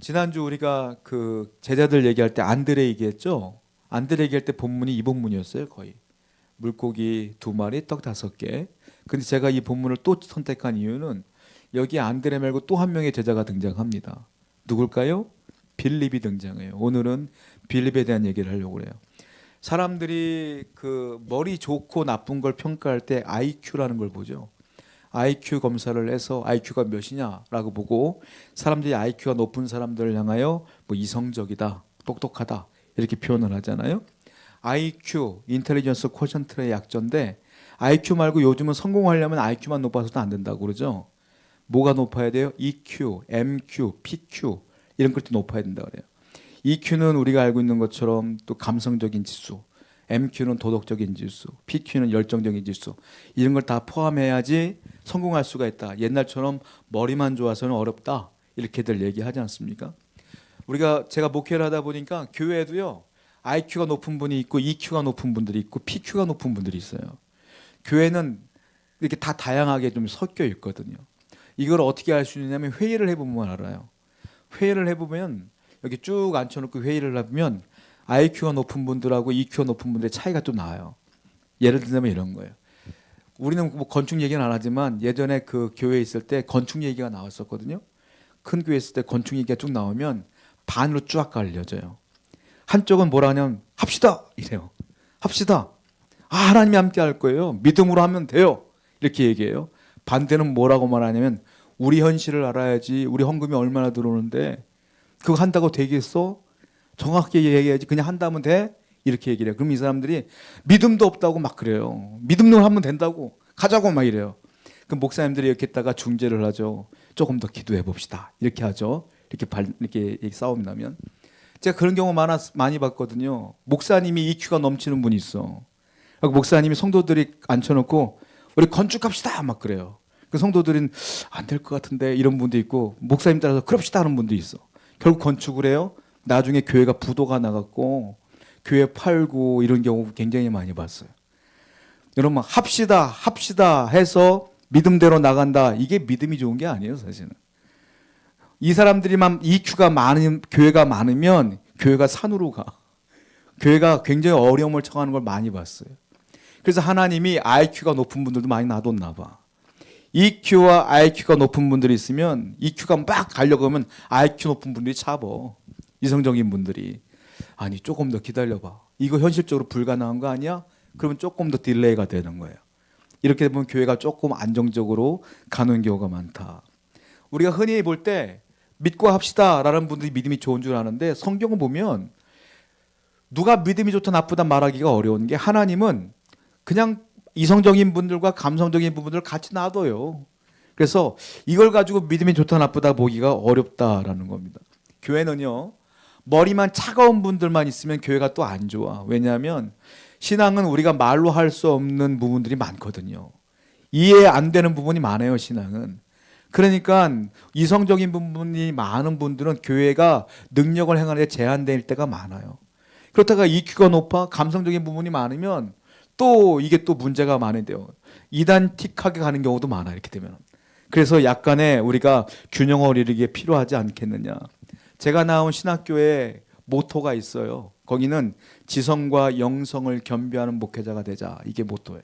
지난주 우리가 그 제자들 얘기할 때 안드레 얘기했죠. 안드레 얘기할 때 본문이 이 본문이었어요. 거의 물고기 2마리, 떡 5개. 근데 제가 이 본문을 또 선택한 이유는 여기 안드레 말고 또 한 명의 제자가 등장합니다. 누굴까요? 빌립이 등장해요. 오늘은 빌립에 대한 얘기를 하려고 그래요. 사람들이 그 머리 좋고 나쁜 걸 평가할 때 IQ라는 걸 보죠. IQ 검사를 해서 IQ가 몇이냐라고 보고 사람들이 IQ가 높은 사람들을 향하여 뭐 이성적이다, 똑똑하다 이렇게 표현을 하잖아요. IQ, 인텔리전스 쿼션트의 약자인데 IQ 말고 요즘은 성공하려면 IQ만 높아서도 안 된다고 그러죠. 뭐가 높아야 돼요? EQ, MQ, PQ 이런 것도 높아야 된다 그래요. EQ는 우리가 알고 있는 것처럼 또 감성적인 지수, MQ는 도덕적인 지수, PQ는 열정적인 지수 이런 걸 다 포함해야지 성공할 수가 있다. 옛날처럼 머리만 좋아서는 어렵다 이렇게들 얘기하지 않습니까? 제가 목회를 하다 보니까 교회에도요 IQ가 높은 분이 있고 EQ가 높은 분들이 있고 PQ가 높은 분들이 있어요. 교회는 이렇게 다 다양하게 좀 섞여 있거든요. 이걸 어떻게 알 수 있냐면 회의를 해보면 알아요. 회의를 해보면 여기 쭉 앉혀놓고 회의를 해보면 IQ가 높은 분들하고 EQ가 높은 분들의 차이가 좀 나요. 예를 들자면 이런 거예요. 우리는 뭐 건축 얘기는 안 하지만 예전에 그 교회에 있을 때 건축 얘기가 나왔었거든요. 큰 교회 있을 때 건축 얘기가 쭉 나오면 반으로 쫙 갈려져요. 한쪽은 뭐라 하냐면 합시다 이래요. 합시다. 하나님이 함께 할 거예요. 믿음으로 하면 돼요. 이렇게 얘기해요. 반대는 뭐라고 말하냐면 우리 현실을 알아야지. 우리 헌금이 얼마나 들어오는데 그거 한다고 되겠어? 정확하게 얘기해야지. 그냥 한다면 돼? 이렇게 얘기를 해요. 그럼 이 사람들이 믿음도 없다고 막 그래요. 믿음으로 하면 된다고. 가자고 막 이래요. 그럼 목사님들이 이렇게 했다가 중재를 하죠. 조금 더 기도해 봅시다. 이렇게 하죠. 이렇게 싸움이 나면. 제가 그런 경우 많이 봤거든요. 목사님이 EQ가 넘치는 분이 있어. 목사님이 성도들이 앉혀놓고 우리 건축합시다 막 그래요. 그 성도들은 안 될 것 같은데 이런 분도 있고 목사님 따라서 그럽시다 하는 분도 있어. 결국 건축을 해요. 나중에 교회가 부도가 나갔고 교회 팔고 이런 경우 굉장히 많이 봤어요. 여러분 합시다 해서 믿음대로 나간다. 이게 믿음이 좋은 게 아니에요 사실은. 이 사람들이만 EQ가 많은 교회가 많으면 교회가 산으로 가. 교회가 굉장히 어려움을 처하는 걸 많이 봤어요. 그래서 하나님이 IQ가 높은 분들도 많이 놔뒀나 봐. EQ와 IQ가 높은 분들이 있으면 EQ가 막 가려고 하면 IQ 높은 분들이 잡어. 이성적인 분들이. 아니 조금 더 기다려봐. 이거 현실적으로 불가능한 거 아니야? 그러면 조금 더 딜레이가 되는 거예요. 이렇게 되면 교회가 조금 안정적으로 가는 경우가 많다. 우리가 흔히 볼 때 믿고 합시다라는 분들이 믿음이 좋은 줄 아는데 성경을 보면 누가 믿음이 좋다 나쁘다 말하기가 어려운 게 하나님은 그냥 이성적인 분들과 감성적인 부분들을 같이 놔둬요. 그래서 이걸 가지고 믿음이 좋다 나쁘다 보기가 어렵다라는 겁니다. 교회는요. 머리만 차가운 분들만 있으면 교회가 또 안 좋아. 왜냐하면 신앙은 우리가 말로 할 수 없는 부분들이 많거든요. 이해 안 되는 부분이 많아요. 신앙은. 그러니까 이성적인 부분이 많은 분들은 교회가 능력을 행하는 데 제한될 때가 많아요. 그렇다가 EQ가 높아 감성적인 부분이 많으면 또 이게 또 문제가 많은데요. 이단틱하게 가는 경우도 많아 이렇게 되면. 그래서 약간의 우리가 균형을 이루기에 필요하지 않겠느냐. 제가 나온 신학교에 모토가 있어요. 거기는 지성과 영성을 겸비하는 목회자가 되자. 이게 모토예요.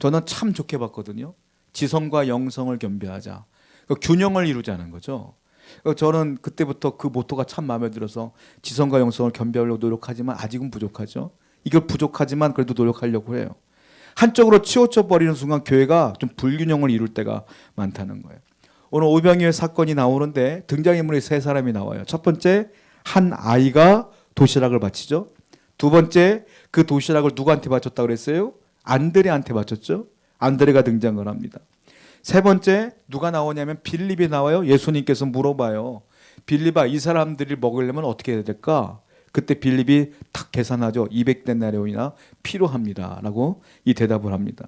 저는 참 좋게 봤거든요. 지성과 영성을 겸비하자. 균형을 이루자는 거죠. 저는 그때부터 그 모토가 참 마음에 들어서 지성과 영성을 겸비하려고 노력하지만 아직은 부족하죠. 이걸 부족하지만 그래도 노력하려고 해요. 한쪽으로 치우쳐 버리는 순간 교회가 좀 불균형을 이룰 때가 많다는 거예요. 오늘 오병이어 사건이 나오는데 등장인물이 3사람이 나와요. 첫 번째 한 아이가 도시락을 바치죠. 두 번째 그 도시락을 누구한테 바쳤다고 그랬어요? 안드레한테 바쳤죠. 안드레가 등장을 합니다. 세 번째 누가 나오냐면 빌립이 나와요. 예수님께서 물어봐요. 빌립아 이 사람들이 먹으려면 어떻게 해야 될까? 그때 빌립이 탁 계산하죠. 200데나리온이나 필요합니다. 라고 이 대답을 합니다.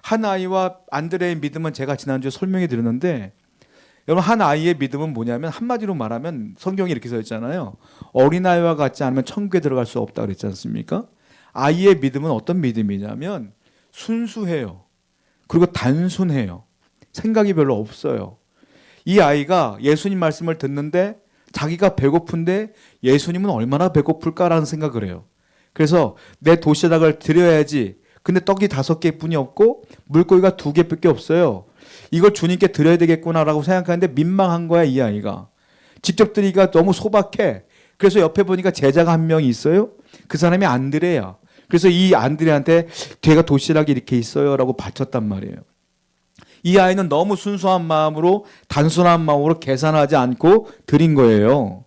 한 아이와 안드레의 믿음은 제가 지난주에 설명해 드렸는데 여러분 한 아이의 믿음은 뭐냐면 한마디로 말하면 성경이 이렇게 써 있잖아요. 어린아이와 같지 않으면 천국에 들어갈 수 없다 그랬지 않습니까? 아이의 믿음은 어떤 믿음이냐면 순수해요. 그리고 단순해요. 생각이 별로 없어요. 이 아이가 예수님 말씀을 듣는데 자기가 배고픈데 예수님은 얼마나 배고플까라는 생각을 해요. 그래서 내 도시락을 드려야지. 근데 떡이 5개뿐이 없고 물고기가 2개밖에 없어요. 이걸 주님께 드려야 되겠구나라고 생각하는데 민망한 거야, 이 아이가. 직접 드리기가 너무 소박해. 그래서 옆에 보니까 제자가 한 명이 있어요. 그 사람이 안드레야. 그래서 이 안드레한테 제가 도시락이 이렇게 있어요라고 바쳤단 말이에요. 이 아이는 너무 순수한 마음으로, 단순한 마음으로 계산하지 않고 드린 거예요.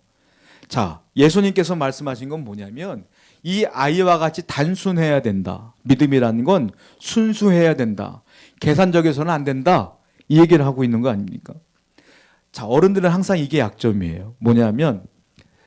자, 예수님께서 말씀하신 건 뭐냐면 이 아이와 같이 단순해야 된다. 믿음이라는 건 순수해야 된다. 계산적이어서는 안 된다. 이 얘기를 하고 있는 거 아닙니까? 자, 어른들은 항상 이게 약점이에요. 뭐냐면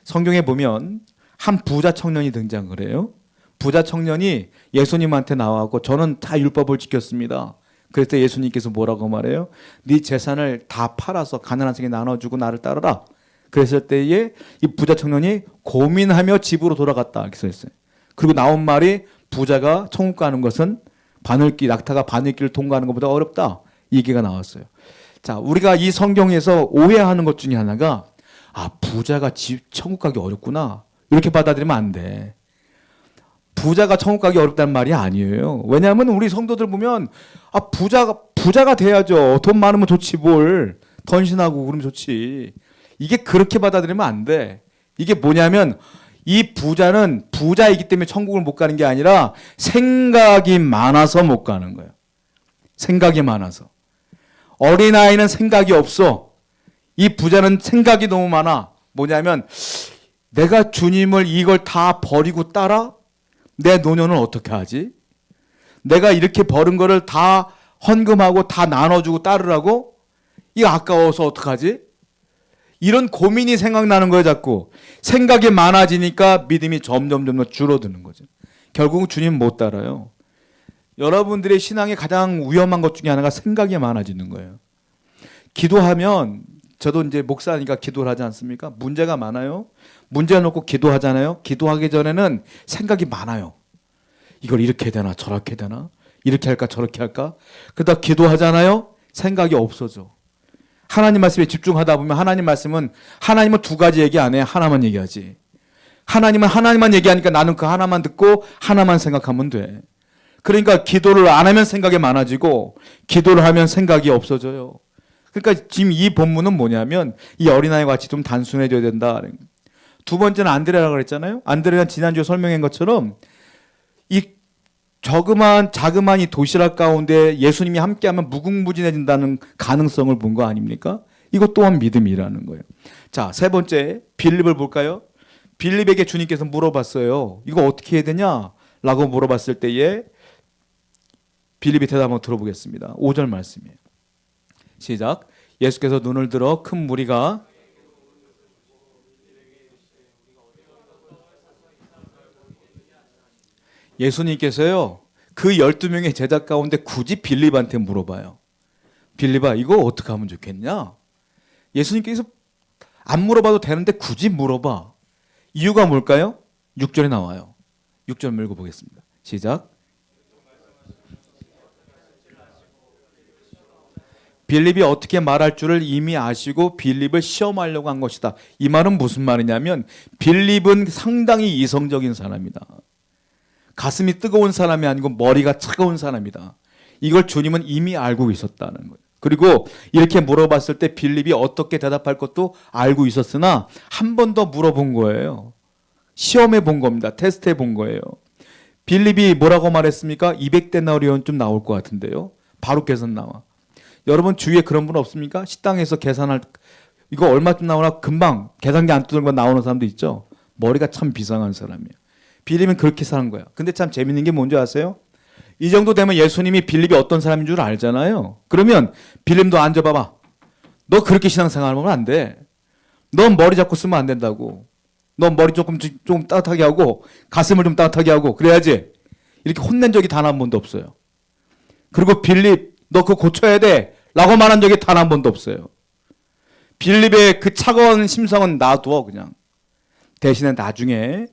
성경에 보면 한 부자 청년이 등장을 해요. 부자 청년이 예수님한테 나와서 저는 다 율법을 지켰습니다. 그럴 때 예수님께서 뭐라고 말해요? 네 재산을 다 팔아서 가난한 사람에게 나눠주고 나를 따르라. 그랬을 때에 이 부자 청년이 고민하며 집으로 돌아갔다 이렇게 써 있어요. 그리고 나온 말이 부자가 천국 가는 것은 바늘길, 낙타가 바늘길을 통과하는 것보다 어렵다. 이 얘기가 나왔어요. 자, 우리가 이 성경에서 오해하는 것 중에 하나가 부자가 천국 가기 어렵구나. 이렇게 받아들이면 안 돼. 부자가 천국 가기 어렵다는 말이 아니에요. 왜냐하면 우리 성도들 보면 부자가 돼야죠. 돈 많으면 좋지 뭘. 던신하고 그러면 좋지. 이게 그렇게 받아들이면 안 돼. 이게 뭐냐면 이 부자는 부자이기 때문에 천국을 못 가는 게 아니라 생각이 많아서 못 가는 거예요. 생각이 많아서. 어린아이는 생각이 없어. 이 부자는 생각이 너무 많아. 뭐냐면 내가 주님을 이걸 다 버리고 따라? 내 노년은 어떻게 하지? 내가 이렇게 버는 거를 다 헌금하고 다 나눠주고 따르라고? 이거 아까워서 어떡하지? 이런 고민이 생각나는 거예요, 자꾸. 생각이 많아지니까 믿음이 점점 줄어드는 거죠. 결국은 주님 못 따라요. 여러분들의 신앙의 가장 위험한 것 중에 하나가 생각이 많아지는 거예요. 기도하면 저도 이제 목사니까 기도를 하지 않습니까? 문제가 많아요. 문제 놓고 기도하잖아요. 기도하기 전에는 생각이 많아요. 이걸 이렇게 해야 되나 저렇게 해야 되나 이렇게 할까 저렇게 할까. 그러다 기도하잖아요. 생각이 없어져. 하나님 말씀에 집중하다 보면 하나님은 2가지 얘기 안 해요. 하나만 얘기하지. 하나님은 하나님만 얘기하니까 나는 그 하나만 듣고 하나만 생각하면 돼. 그러니까 기도를 안 하면 생각이 많아지고 기도를 하면 생각이 없어져요. 그러니까 지금 이 본문은 뭐냐면 이 어린아이와 같이 좀 단순해져야 된다. 두 번째는 안드레라고 그랬잖아요. 안드레는 지난주에 설명한 것처럼 이 자그마한 이 도시락 가운데 예수님이 함께하면 무궁무진해진다는 가능성을 본 거 아닙니까? 이것 또한 믿음이라는 거예요. 자, 세 번째 빌립을 볼까요? 빌립에게 주님께서 물어봤어요. 이거 어떻게 해야 되냐? 라고 물어봤을 때에 빌립이 대답 한번 들어보겠습니다. 5절 말씀이에요. 시작. 예수께서 눈을 들어 큰 무리가 예수님께서요 그 12명의 제자 가운데 굳이 빌립한테 물어봐요. 빌립아 이거 어떻게 하면 좋겠냐? 예수님께서 안 물어봐도 되는데 굳이 물어봐. 이유가 뭘까요? 6절에 나와요. 6절 밀고 보겠습니다. 시작. 빌립이 어떻게 말할 줄을 이미 아시고 빌립을 시험하려고 한 것이다. 이 말은 무슨 말이냐면 빌립은 상당히 이성적인 사람이다. 가슴이 뜨거운 사람이 아니고 머리가 차가운 사람이다. 이걸 주님은 이미 알고 있었다는 거예요. 그리고 이렇게 물어봤을 때 빌립이 어떻게 대답할 것도 알고 있었으나 한 번 더 물어본 거예요. 시험해 본 겁니다. 테스트해 본 거예요. 빌립이 뭐라고 말했습니까? 200데나리온 좀 나올 것 같은데요. 바로 계산 나와. 여러분 주위에 그런 분 없습니까? 식당에서 계산할 이거 얼마쯤 나오나 금방 계산기 안 두들고 나오는 사람도 있죠. 머리가 참 비상한 사람이에요. 빌립은 그렇게 사는 거야. 근데 참 재밌는 게 뭔지 아세요? 이 정도 되면 예수님이 빌립이 어떤 사람인 줄 알잖아요. 그러면 빌립 너 앉아봐봐. 너 그렇게 신앙생활 하면 안 돼. 넌 머리 잡고 쓰면 안 된다고. 넌 머리 좀 따뜻하게 하고 가슴을 좀 따뜻하게 하고 그래야지. 이렇게 혼낸 적이 단 한 번도 없어요. 그리고 빌립 너 그거 고쳐야 돼 라고 말한 적이 단 한 번도 없어요. 빌립의 그 차가운 심성은 놔두어 그냥. 대신에 나중에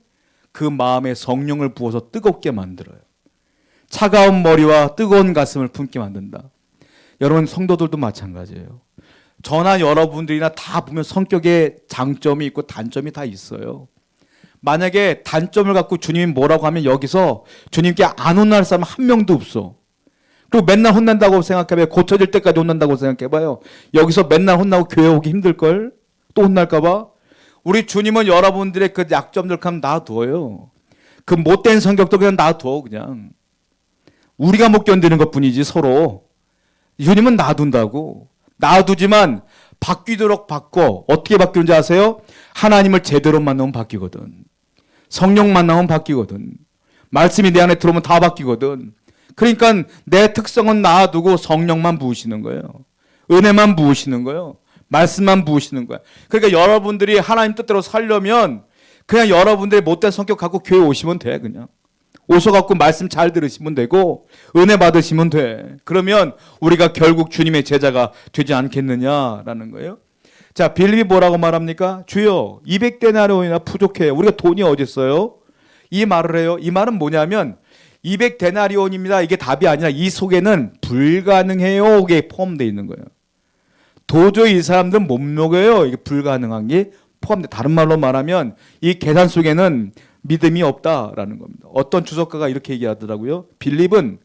그 마음에 성령을 부어서 뜨겁게 만들어요. 차가운 머리와 뜨거운 가슴을 품게 만든다. 여러분 성도들도 마찬가지예요. 저나 여러분들이나 다 보면 성격에 장점이 있고 단점이 다 있어요. 만약에 단점을 갖고 주님이 뭐라고 하면 여기서 주님께 안 혼날 사람 한 명도 없어. 그리고 맨날 혼난다고 생각해봐요. 고쳐질 때까지 혼난다고 생각해봐요. 여기서 맨날 혼나고 교회 오기 힘들걸? 또 혼날까봐? 우리 주님은 여러분들의 그 약점들 그냥 놔둬요. 그 못된 성격도 그냥 놔둬 그냥. 우리가 못 견디는 것뿐이지 서로. 주님은 놔둔다고. 놔두지만 바뀌도록 바꿔. 어떻게 바뀌는지 아세요? 하나님을 제대로 만나면 바뀌거든. 성령 만나면 바뀌거든. 말씀이 내 안에 들어오면 다 바뀌거든. 그러니까 내 특성은 놔두고 성령만 부으시는 거예요. 은혜만 부으시는 거예요. 말씀만 부으시는 거예요. 그러니까 여러분들이 하나님 뜻대로 살려면 그냥 여러분들의 못된 성격 갖고 교회 오시면 돼. 그냥 오셔갖고 말씀 잘 들으시면 되고 은혜 받으시면 돼. 그러면 우리가 결국 주님의 제자가 되지 않겠느냐라는 거예요. 자, 빌립이 뭐라고 말합니까? 주여 200데나리온이나 부족해요. 우리가 돈이 어디 있어요? 이 말을 해요. 이 말은 뭐냐면 200데나리온입니다. 이게 답이 아니라 이 속에는 불가능해요. 이게 포함되어 있는 거예요. 도저히 이 사람들은 못 먹어요. 이게 불가능한 게 포함돼. 다른 말로 말하면 이 계산 속에는 믿음이 없다라는 겁니다. 어떤 주석가가 이렇게 얘기하더라고요. 빌립은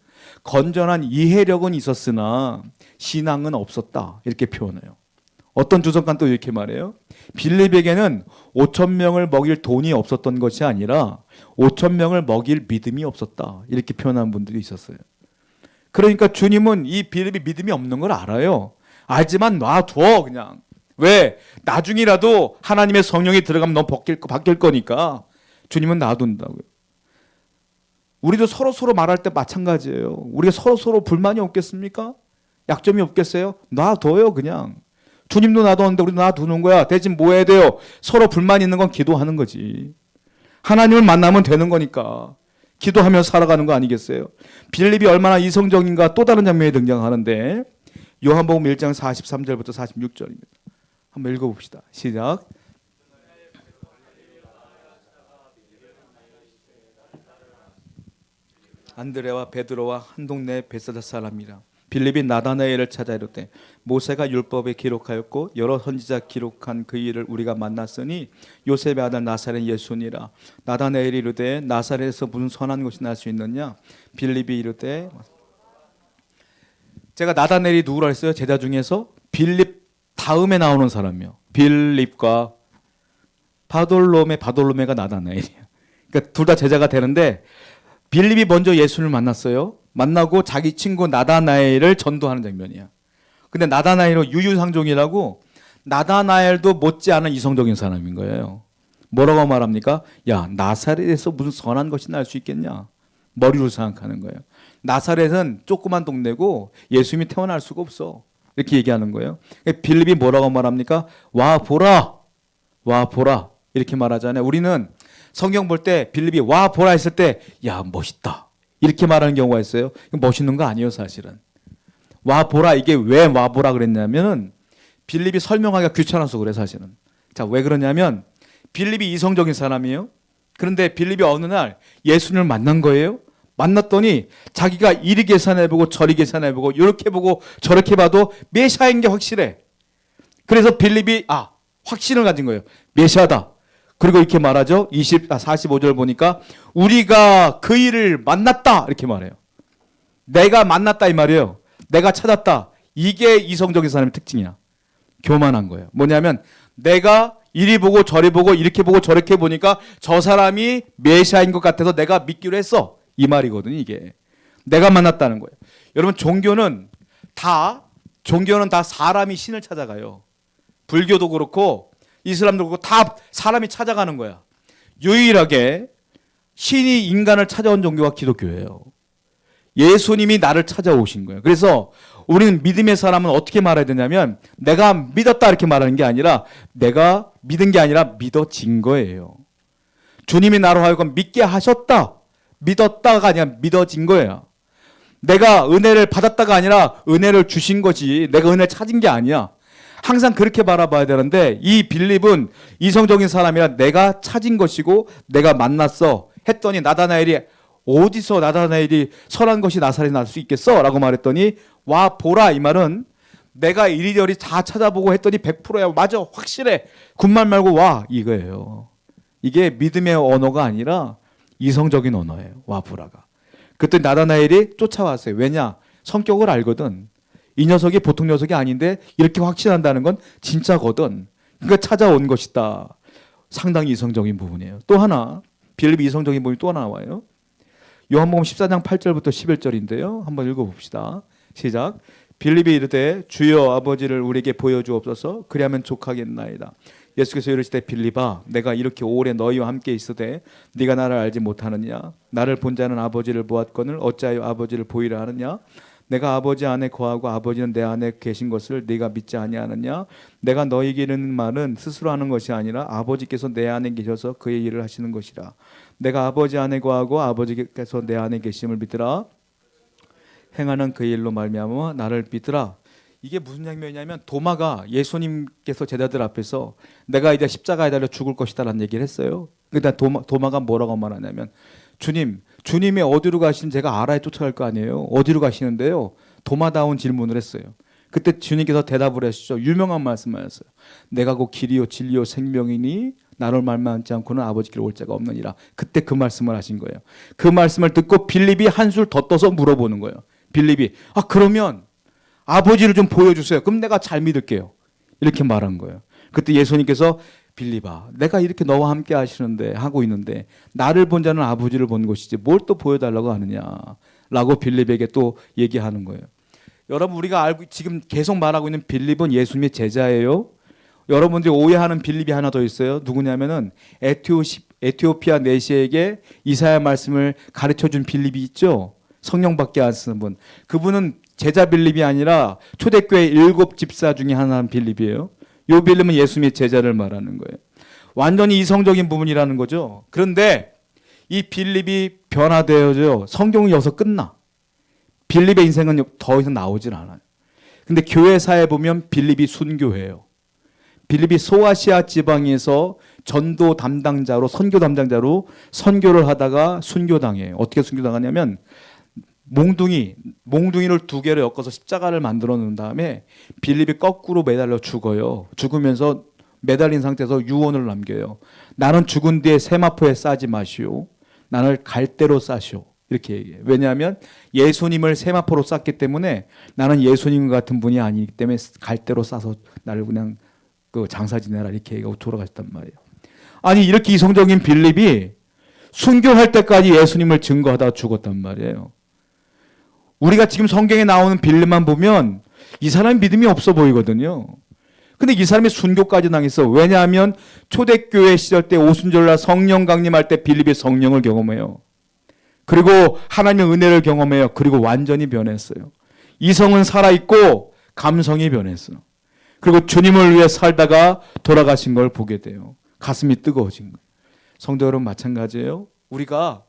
건전한 이해력은 있었으나 신앙은 없었다. 이렇게 표현해요. 어떤 주석가는 또 이렇게 말해요. 빌립에게는 5천 명을 먹일 돈이 없었던 것이 아니라 5천 명을 먹일 믿음이 없었다. 이렇게 표현한 분들이 있었어요. 그러니까 주님은 이 빌립이 믿음이 없는 걸 알아요. 알지만 놔둬 그냥. 왜? 나중이라도 하나님의 성령이 들어가면 너 바뀔 거니까 주님은 놔둔다고요. 우리도 서로 말할 때 마찬가지예요. 우리가 서로 불만이 없겠습니까? 약점이 없겠어요? 놔둬요 그냥. 주님도 놔뒀는데 우리도 놔두는 거야. 대신 뭐 해야 돼요? 서로 불만 있는 건 기도하는 거지. 하나님을 만나면 되는 거니까. 기도하며 살아가는 거 아니겠어요? 빌립이 얼마나 이성적인가 또 다른 장면이 등장하는데 요한복음 1장 43절부터 46절입니다. 한번 읽어봅시다. 시작. 안드레와 베드로와 한 동네 베세다 사람이라. 빌립이 나다나엘을 찾아 이르되 모세가 율법에 기록하였고 여러 선지자 기록한 그 일을 우리가 만났으니 요셉의 아들 나사렛 예수니라. 나다나엘이 이르되 나사렛에서 무슨 선한 것이 날 수 있느냐? 빌립이 이르되 제가 나다나엘이 누구라 했어요? 제자 중에서 빌립 다음에 나오는 사람이요. 빌립과 바돌로메가 나다나엘이에요. 그러니까 둘 다 제자가 되는데 빌립이 먼저 예수를 만났어요. 만나고 자기 친구 나다나엘을 전도하는 장면이야. 근데 나다나엘은 유유상종이라고 나다나엘도 못지않은 이성적인 사람인 거예요. 뭐라고 말합니까? 야, 나사렛에서 무슨 선한 것이 날 수 있겠냐? 머리로 생각하는 거예요. 나사렛은 조그만 동네고 예수님이 태어날 수가 없어. 이렇게 얘기하는 거예요. 빌립이 뭐라고 말합니까? 와 보라. 이렇게 말하잖아요. 우리는 성경 볼 때 빌립이 와 보라 했을 때 야 멋있다 이렇게 말하는 경우가 있어요. 멋있는 거 아니에요 사실은. 와 보라 이게 왜 와 보라 그랬냐면은 빌립이 설명하기가 귀찮아서 그래 사실은. 자, 왜 그러냐면 빌립이 이성적인 사람이에요. 그런데 빌립이 어느 날 예수님을 만난 거예요. 만났더니 자기가 이리 계산해보고 저리 계산해보고 이렇게 보고 저렇게 봐도 메시아인 게 확실해. 그래서 빌립이 확신을 가진 거예요. 메시아다. 그리고 이렇게 말하죠. 45절 보니까 우리가 그 일을 만났다 이렇게 말해요. 내가 만났다 이 말이에요. 내가 찾았다. 이게 이성적인 사람의 특징이야. 교만한 거예요. 뭐냐면 내가 이리 보고 저리 보고 이렇게 보고 저렇게 보니까 저 사람이 메시아인 것 같아서 내가 믿기로 했어. 이 말이거든요. 이게 내가 만났다는 거예요. 여러분 종교는 다 사람이 신을 찾아가요. 불교도 그렇고 이슬람도 그렇고 다 사람이 찾아가는 거야. 유일하게 신이 인간을 찾아온 종교가 기독교예요. 예수님이 나를 찾아오신 거예요. 그래서 우리는 믿음의 사람은 어떻게 말해야 되냐면 내가 믿었다 이렇게 말하는 게 아니라 내가 믿은 게 아니라 믿어진 거예요. 주님이 나로 하여금 믿게 하셨다. 믿었다가 아니라 믿어진 거예요. 내가 은혜를 받았다가 아니라 은혜를 주신 거지 내가 은혜를 찾은 게 아니야. 항상 그렇게 바라봐야 되는데 이 빌립은 이성적인 사람이라 내가 찾은 것이고 내가 만났어 했더니 나다나엘이 선한 것이 나사렛에 날 수 있겠어? 라고 말했더니 와 보라 이 말은 내가 이리저리 다 찾아보고 했더니 100%야. 맞아. 확실해. 군말 말고 와. 이거예요. 이게 믿음의 언어가 아니라 이성적인 언어예요. 와보라가. 그때 나다나엘이 쫓아왔어요. 왜냐? 성격을 알거든. 이 녀석이 보통 녀석이 아닌데 이렇게 확신한다는 건 진짜거든. 그러니까 찾아온 것이다. 상당히 이성적인 부분이에요. 또 하나 빌립이 이성적인 부분이 또 나와요. 요한복음 14장 8절부터 11절인데요. 한번 읽어봅시다. 시작. 빌립이 이르되 주여 아버지를 우리에게 보여주옵소서 그리하면 족하겠나이다. 예수께서 이르시되 빌립아 내가 이렇게 오래 너희와 함께 있으되 네가 나를 알지 못하느냐. 나를 본 자는 아버지를 보았거늘 어찌하여 아버지를 보이라 하느냐. 내가 아버지 안에 거하고 아버지는 내 안에 계신 것을 네가 믿지 아니하느냐. 내가 너희에게 이르는 말은 스스로 하는 것이 아니라 아버지께서 내 안에 계셔서 그의 일을 하시는 것이라. 내가 아버지 안에 거하고 아버지께서 내 안에 계심을 믿으라. 행하는 그 일로 말미암아 나를 믿으라. 이게 무슨 장면이냐면 도마가 예수님께서 제자들 앞에서 내가 이제 십자가에 달려 죽을 것이다라는 얘기를 했어요. 그러니까 도마가 뭐라고 말하냐면 주님이 어디로 가시는 제가 알아야 쫓아갈 거 아니에요. 어디로 가시는데요. 도마다운 질문을 했어요. 그때 주님께서 대답을 하시죠. 유명한 말씀하셨어요. 내가 곧 길이요 진리요 생명이니 나를 말만지 않고는 아버지께로 올 자가 없느니라. 그때 그 말씀을 하신 거예요. 그 말씀을 듣고 빌립이 한술 더 떠서 물어보는 거예요. 빌립이 그러면 아버지를 좀 보여주세요. 그럼 내가 잘 믿을게요. 이렇게 말한 거예요. 그때 예수님께서 빌립아 내가 이렇게 너와 함께 하고 있는데 나를 본 자는 아버지를 본 것이지 뭘 또 보여달라고 하느냐라고 빌립에게 또 얘기하는 거예요. 여러분 우리가 지금 계속 말하고 있는 빌립은 예수님의 제자예요. 여러분들이 오해하는 빌립이 하나 더 있어요. 누구냐면은 에티오피아 내시에게 이사야 말씀을 가르쳐준 빌립이 있죠. 성령밖에 안 쓰는 분. 그분은 제자 빌립이 아니라 초대교회 7 집사 중에 하나인 빌립이에요. 요 빌립은 예수님의 제자를 말하는 거예요. 완전히 이성적인 부분이라는 거죠. 그런데 이 빌립이 변화되어져 성경은 여기서 끝나. 빌립의 인생은 더 이상 나오질 않아요. 근데 교회사에 보면 빌립이 순교해요. 빌립이 소아시아 지방에서 전도 담당자로 선교 담당자로 선교를 하다가 순교당해요. 어떻게 순교당하냐면 몽둥이를 2개로 엮어서 십자가를 만들어 놓은 다음에 빌립이 거꾸로 매달려 죽어요. 죽으면서 매달린 상태에서 유언을 남겨요. 나는 죽은 뒤에 세마포에 싸지 마시오. 나를 갈대로 싸시오. 이렇게 얘기해요. 왜냐하면 예수님을 세마포로 쌌기 때문에 나는 예수님 같은 분이 아니기 때문에 갈대로 싸서 나를 그냥 장사 지내라 이렇게 얘기하고 돌아가셨단 말이에요. 아니 이렇게 이성적인 빌립이 순교할 때까지 예수님을 증거하다가 죽었단 말이에요. 우리가 지금 성경에 나오는 빌립만 보면 이 사람이 믿음이 없어 보이거든요. 근데 이 사람이 순교까지 당했어. 왜냐하면 초대교회 시절 때 오순절날 성령 강림할 때 빌립이 성령을 경험해요. 그리고 하나님의 은혜를 경험해요. 그리고 완전히 변했어요. 이성은 살아있고 감성이 변했어요. 그리고 주님을 위해 살다가 돌아가신 걸 보게 돼요. 가슴이 뜨거워진 거예요. 성도 여러분 마찬가지예요. 우리가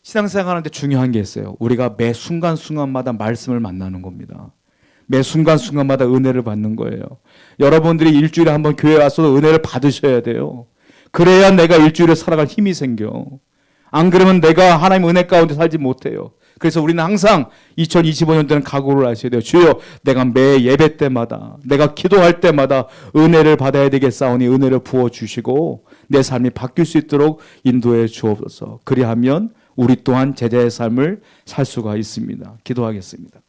신앙생활하는데 중요한 게 있어요. 우리가 매 순간순간마다 말씀을 만나는 겁니다. 매 순간순간마다 은혜를 받는 거예요. 여러분들이 일주일에 한번 교회 와서 은혜를 받으셔야 돼요. 그래야 내가 일주일을 살아갈 힘이 생겨. 안 그러면 내가 하나님의 은혜 가운데 살지 못해요. 그래서 우리는 항상 2025년도는 각오를 하셔야 돼요. 주여 내가 매 예배 때마다 내가 기도할 때마다 은혜를 받아야 되겠사오니 은혜를 부어주시고 내 삶이 바뀔 수 있도록 인도해 주옵소서. 그리하면 우리 또한 제자의 삶을 살 수가 있습니다. 기도하겠습니다.